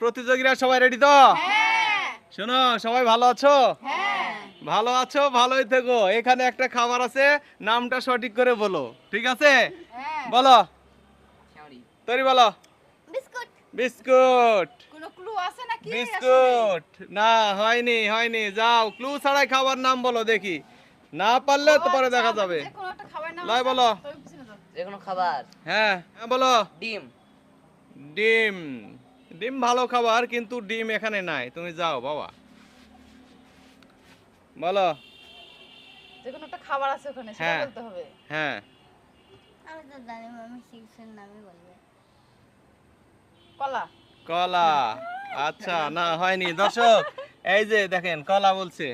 প্রতিযোগীরা সবাই রেডি তো? শোনো, সবাই ভালো আছো? ভালো আছো, ভালোই থেকো। এখানে একটা খাবার আছে, নামটা সঠিক করে বলো, ঠিক আছে? বলো। তৈরি, বলো। বিস্কুট। বিস্কুট। কোনো ক্লু আছে নাকি? বিস্কুট না, হয়নি হয়নি। যাও, ক্লু ছাড়াই খাবার নাম বলো দেখি। না পারলে তো পরে দেখা যাবে। যে কোনো একটা খাবার নাম লয় বলো। যে কোনো খাবার। হ্যাঁ হ্যাঁ বলো। ডিম। ডিম। ডিম ভালো খাবার, কিন্তু ডিম এখানে নাই। তুমি যাও বাবা, বলো। যে কোনো একটা খাবার আছে ওখানে, সেটা হ্যাঁ বলতে হবে। হ্যাঁ। আমি তো জানি মামি সিক্সের নামই বলবে। কলা। কলা। আচ্ছা, না হয়নি। দর্শক, এই যে দেখেন কলা বলছে।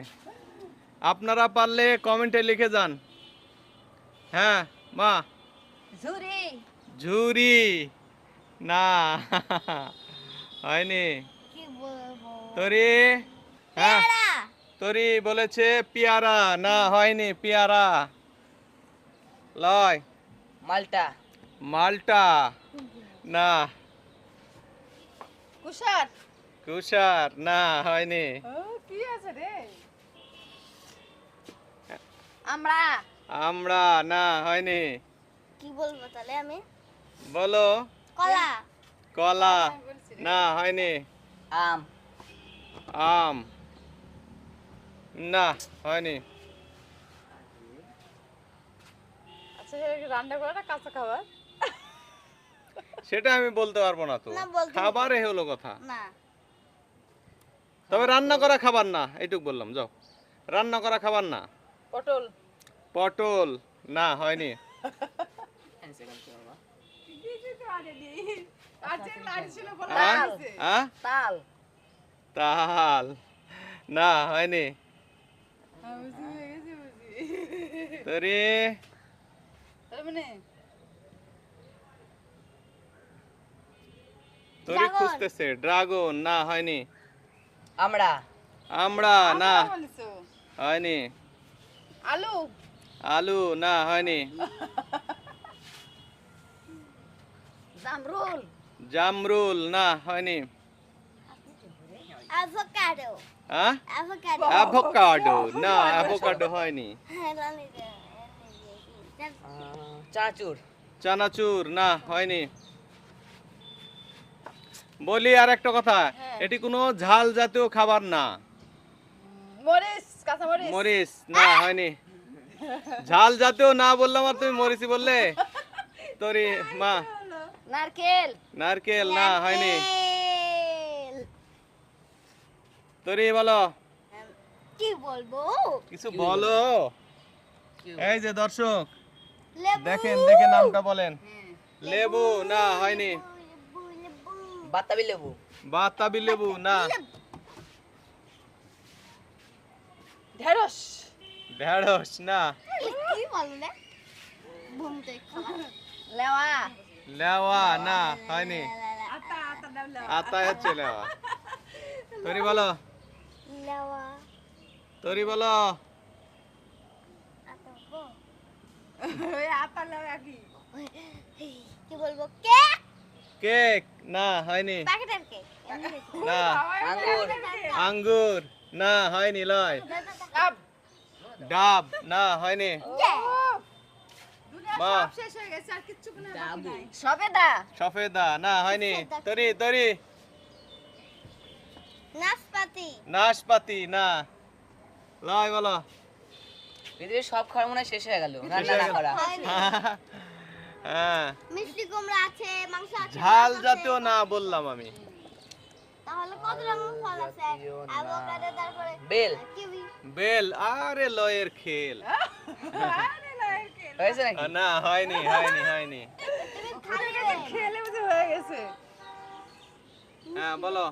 আপনারা পারলে কমেন্টে লিখে যান। হ্যাঁ মা। ঝুরি। ঝুরি। না, হয়নি। কি বলবো? তরি। হ্যাঁ, পেয়ারা। তরি বলেছে পেয়ারা। না, হয়নি। পেয়ারা লয়। মালটা। মালটা। না। কুশার। কুষার। না, হয়নি। ও কি আছে রে? আমরা। আমরা। না, হয়নি। কি বলবো তাহলে আমি? বলো। কলা। কলা। না, হয়নি। আম। আম। না, হয়নি। আচ্ছা, এটা কি রান্না করা না কাঁচা খাবার? সেটা আমি বলতে পারবো না তো। না, বলতে খাবারে হলো কথা। না। তবে রান্না করা খাবার না, এইটুক বললাম। যাও, রান্না করা খাবার না। পটল। পটল। না, হয়নি। তাল। আহ? তাল। তাল। না, হয়নি। তরি। তার মানে তরি ড্রাগন। খুঁজতেছে। ড্রাগন। না, হয়নি। আমরা। আমরা। না, আমরা বলেছো। হয়নি। আলু। আলু। না, হয়নি। জামরুল। জামরুল। না, হয়নি। অ্যাভোকাডো। হ্যাঁ, অ্যাভোকাডো। অ্যাভোকাডো। না, অ্যাভোকাডো হয়নি। হ্যাঁ, জানি তো। চানাচুর। চানাচুর। না, হয়নি। বলি আর একটা কথা, হ্যাঁ। এটি কোনো ঝাল জাতীয় খাবার না। মরিচ, কাঁচা মরিচ। মরিচ। না, হয়নি। ঝাল জাতীয় না বললাম আর তুমি মরিচই বললে। তোরি মা। নারকেল। নারকেল। না, হয়নি। নারকেল। তোরি বলো, কি বলবো? কিছু বলো। এই যে দর্শক লেবু। দেখেন, দেখে নামটা বলেন। লেবু। না, হয়নি। লেবু, লেবু। বাতাবি লেবু। বাতাবি লেবু। না। ঢেঁড়স। ঢেঁড়স। না। কি বলো না? ঘুমতে খাবার। লেওয়া। লেওয়া। না, হয়নি। আতা, আতা দাও লেওয়া। আতায় হচ্ছে লেওয়া। তোরি বলো, লেওয়া। তোরি বলো। আতঙ্ক। ওই আতা লেওয়া কি? কি বলবো? কেক। কেক। না, হয়নি। প্যাকেটের কেক। না। আঙ্গুর। আঙ্গুর। না, হয়নি। লয়। ডাব। ডাব। না, হয়নি। দুনিয়া মা। সব শেষ হয়ে গেছে, আর কিচ্ছু কোনো বাকি নাই। সবেদা। সফেদা। না, হয়নি। তরি তরি। নাশপাতি। নাশপাতি। না। লয় বলো। পৃথিবীর সব খাবার মনে হয় শেষ হয়ে গেল রান্না হয়ে না গেল। করা। হয়নি। হ্যাঁ, মিষ্টি কুমড়া আছে, মাংস আছে। ঝাল মাছ আছে। জাতীয় না বললাম আমি। তাহলে কত রকমের ফল আছে? জাতীয় না। অ্যাভোকাডো, তারপরে বেল। কিউই। বেল। আরে লয়ের খেল। আরে নারকেল। হয়েছে নাকি? না, হয়নি হয়নি হয়নি। তুমি খালি খেলে বুঝে হয়ে গেছে। হ্যাঁ বলো।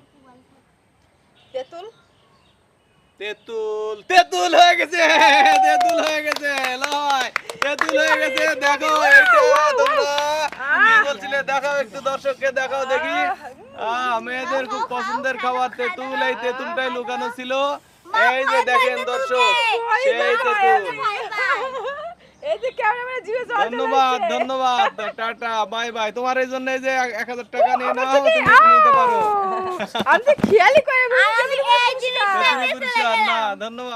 তেঁতুল। তেঁতুল। তেঁতুল হয়ে গেছে। তেঁতুল হয়ে গেছে। লয়, তেঁতুল হয়ে গেছে। দেখো এটা তোমরা কি বলছিলে, দেখাও একটু দর্শককে দেখাও দেখি। মেয়েদের খুব পছন্দের খাবার তেঁতুল। এই তেঁতুলটাই লুকানো ছিল। এই যে দেখেন দর্শক, সেই তেঁতুল। এই যে ক্যামেরাম্যান জিভে জল চলে ধন্যবাদ আসছে। ধন্যবাদ। Tata, bye bye. তোমার এই জন্য এই যে 1000 টাকা নিয়ে নাও, তুমি নিতে পারো। আমি তো খেয়ালই করে আর আমি এই জিনিসটা পৃথিবী পরিষ্কার না, ধন্যবাদ।